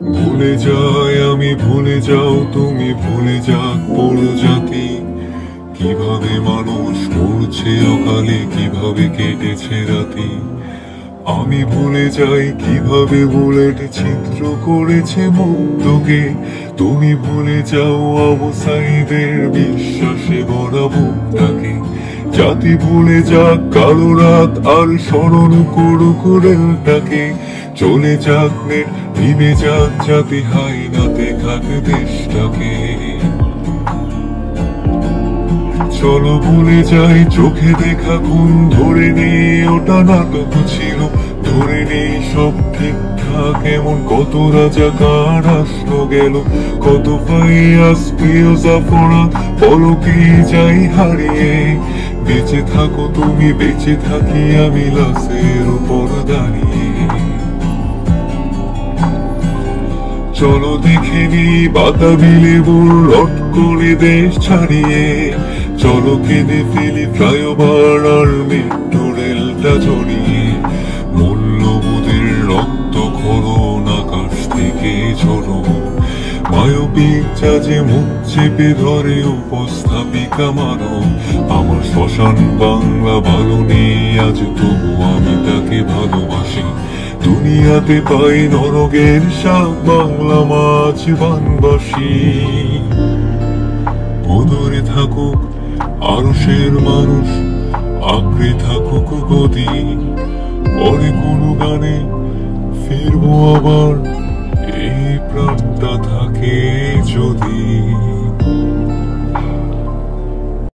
ভুলে যাই আমি, ভুলে যাও তুমি, ভুলে যাক প্রজাতি। কিভাবে মানুষ মরছে অকালে, কিভাবে কেটেছে রাতি। আমি ভুলে যাই কিভাবে বুলেট ছিদ্র করেছে মুক্তকে। তুমি ভুলে যাও অবসায়ীদের বিশ্বাসে গড়া বুকটাকে। জাতি ভুলে যাক কালো রাত আর স্মরণ করুক রেলটাকে। চলে যাক নেট, নিভে যাক জাতি, হাই নাতে খাক দেশটাকে। চলো ভুলে যাই চোখে দেখা খুন, ধরে নেই ওটা নাটক ছিল। ধরে নেই সব ঠিকঠাক এমন, কত রাজাকার আসলো গেল, কত ফাইয়াস প্রিয় জাফরা পলকে যাই হারিয়ে। বেঁচে থাকো তুমি, বেঁচে থাকি আমি লাশের উপর দাঁড়িয়ে। চলো দেখে নি বাতাবি লেবুর লট করে দেশ ছাড়িয়ে। চলো কেঁদে ফেলি ফ্লাইওভার আর মেট্রো রেলটা জড়িয়ে। মূল্যবোধের রক্ত খরণ আকাশ থেকে ঝরো। মায়োপিক জাজে মুখ চেপে ধরে উপস্থাপিকা মানো। আমার শ্মশান বাংলা ভালো নেই আজ, তবু আমি তাকে ভালোবাসি। দুনিয়াতে পাই নরকের শাক, বাংলা মাছ বানবাসী। ভোদরে থাকুক আরশের মানুষ, আঁকড়ে থাকুক গদি। পরে কোনো গানে ফিরবো আবার, এই প্রাণটা থাকে যদি।